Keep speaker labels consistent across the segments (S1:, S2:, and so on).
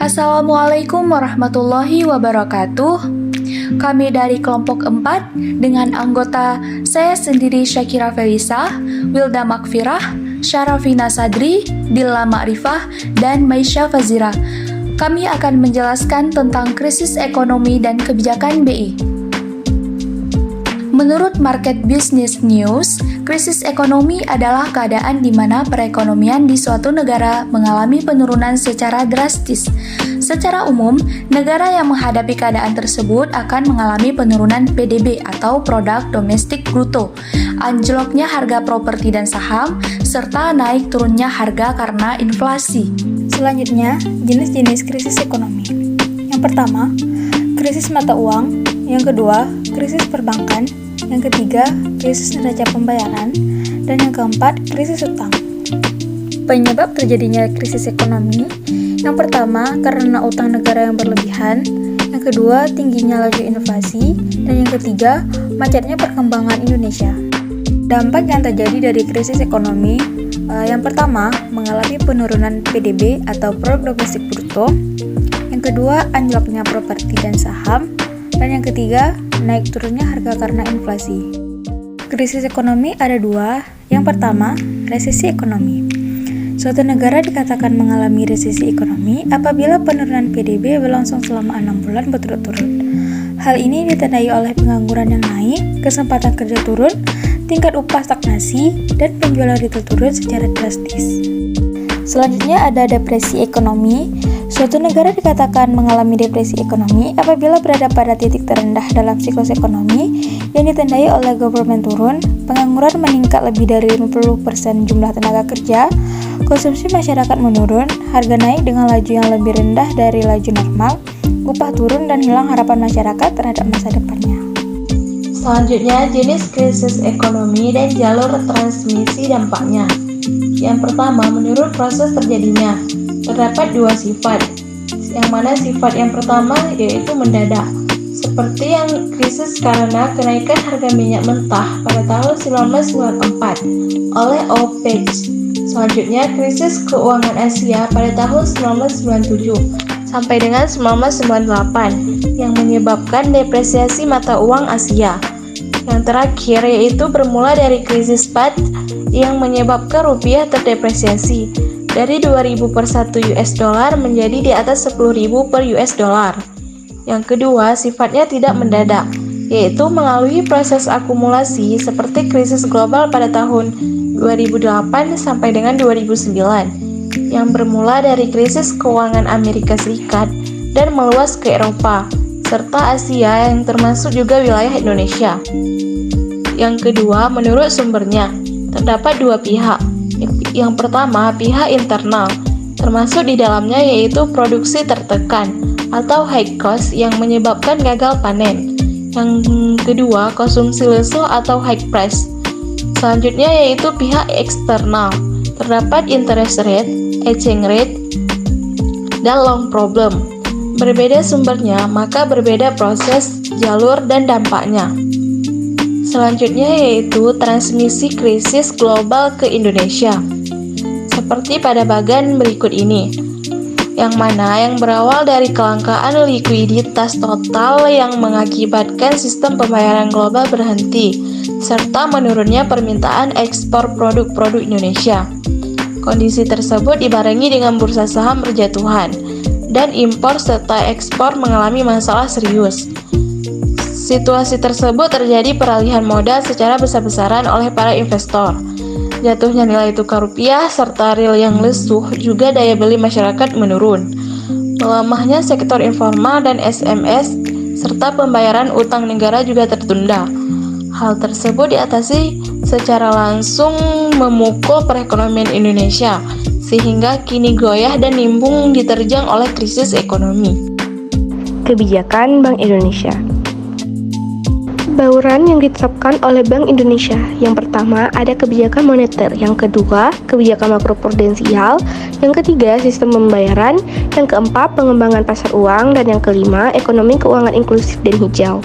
S1: Assalamualaikum warahmatullahi wabarakatuh. Kami dari kelompok 4 dengan anggota saya sendiri Syakira Felisa, Wilda Makfirah, Syarafina Sadri, Dilla Ma'rifah, dan Maisha Fazira. Kami akan menjelaskan tentang krisis ekonomi dan kebijakan BI. Menurut Market Business News, krisis ekonomi adalah keadaan di mana perekonomian di suatu negara mengalami penurunan secara drastis. Secara umum, negara yang menghadapi keadaan tersebut akan mengalami penurunan PDB atau Produk Domestik Bruto, anjloknya harga properti dan saham, serta naik turunnya harga karena inflasi.
S2: Selanjutnya, jenis-jenis krisis ekonomi. Yang pertama, krisis mata uang. Yang kedua, krisis perbankan. Yang ketiga, krisis neraca pembayaran. Dan yang keempat, krisis utang. Penyebab terjadinya krisis ekonomi: yang pertama, karena utang negara yang berlebihan. Yang kedua, tingginya laju inflasi. Dan yang ketiga, macetnya perkembangan Indonesia. Dampak yang terjadi dari krisis ekonomi: yang pertama, mengalami penurunan PDB atau Produk Domestik Bruto. Yang kedua, anjloknya properti dan saham. Dan yang ketiga, naik turunnya harga karena inflasi. Krisis ekonomi ada dua. Yang pertama, resesi ekonomi. Suatu negara dikatakan mengalami resesi ekonomi apabila penurunan PDB berlangsung selama 6 bulan berturut-turut. Hal ini ditandai oleh pengangguran yang naik, kesempatan kerja turun, tingkat upah stagnasi, dan penjualan retail turun secara drastis. Selanjutnya ada depresi ekonomi. Suatu negara dikatakan mengalami depresi ekonomi apabila berada pada titik terendah dalam siklus ekonomi yang ditandai oleh government turun, pengangguran meningkat lebih dari 50% jumlah tenaga kerja, konsumsi masyarakat menurun, harga naik dengan laju yang lebih rendah dari laju normal, upah turun, dan hilang harapan masyarakat terhadap masa depannya.
S3: Selanjutnya, jenis krisis ekonomi dan jalur transmisi dampaknya. Yang pertama, menurut proses terjadinya, terdapat dua sifat, yang mana sifat yang pertama yaitu mendadak, seperti yang krisis karena kenaikan harga minyak mentah pada tahun 1994 oleh OPEC. Selanjutnya, krisis keuangan Asia pada tahun 1997 sampai dengan 1998 yang menyebabkan depresiasi mata uang Asia. Yang terakhir yaitu bermula dari krisis SPAD yang menyebabkan rupiah terdepresiasi dari 2.000 per 1 US dollar menjadi di atas 10.000 per US dollar. Yang kedua, sifatnya tidak mendadak, yaitu melalui proses akumulasi seperti krisis global pada tahun 2008 sampai dengan 2009 yang bermula dari krisis keuangan Amerika Serikat dan meluas ke Eropa serta Asia yang termasuk juga wilayah Indonesia. Yang kedua, menurut sumbernya, terdapat dua pihak. Yang pertama, pihak internal, termasuk di dalamnya yaitu produksi tertekan atau high cost yang menyebabkan gagal panen. Yang kedua, konsumsi lesu atau high price. Selanjutnya yaitu pihak eksternal, terdapat interest rate, exchange rate, dan long problem. Berbeda sumbernya, maka berbeda proses, jalur, dan dampaknya. Selanjutnya yaitu transmisi krisis global ke Indonesia. Seperti pada bagian berikut ini, yang mana yang berawal dari kelangkaan likuiditas total yang mengakibatkan sistem pembayaran global berhenti, serta menurunnya permintaan ekspor produk-produk Indonesia. Kondisi tersebut dibarengi dengan bursa saham berjatuhan, dan impor serta ekspor mengalami masalah serius. Situasi tersebut terjadi peralihan modal secara besar-besaran oleh para investor. Jatuhnya nilai tukar rupiah serta real yang lesu juga daya beli masyarakat menurun. Melemahnya sektor informal dan SMS serta pembayaran utang negara juga tertunda. Hal tersebut diatasi secara langsung memukul perekonomian Indonesia sehingga kini goyah dan nimbung diterjang oleh krisis ekonomi.
S4: Kebijakan Bank Indonesia. Bauran yang ditetapkan oleh Bank Indonesia. Yang pertama, ada kebijakan moneter. Yang kedua, kebijakan makroprudensial. Yang ketiga, sistem pembayaran. Yang keempat, pengembangan pasar uang. Dan yang kelima, ekonomi keuangan inklusif dan hijau.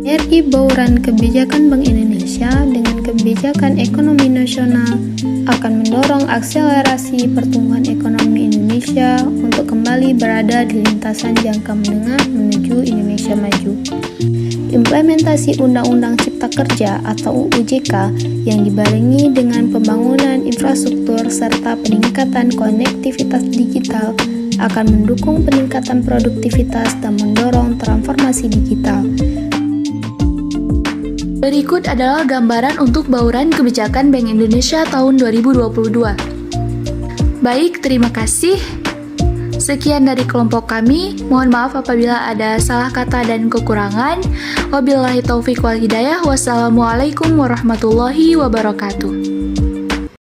S5: Hierarki bauran kebijakan Bank Indonesia dengan
S2: kebijakan ekonomi nasional akan mendorong akselerasi pertumbuhan ekonomi Indonesia untuk kembali berada di lintasan jangka menengah menuju Indonesia maju. Implementasi Undang-Undang Cipta Kerja atau UU-JK yang dibarengi dengan pembangunan infrastruktur serta peningkatan konektivitas digital akan mendukung peningkatan produktivitas dan mendorong transformasi digital.
S1: Berikut adalah gambaran untuk bauran kebijakan Bank Indonesia tahun 2022. Baik, terima kasih. Sekian dari kelompok kami. Mohon maaf apabila ada salah kata dan kekurangan. Wabillahi taufiq wal hidayah. Wassalamualaikum warahmatullahi wabarakatuh.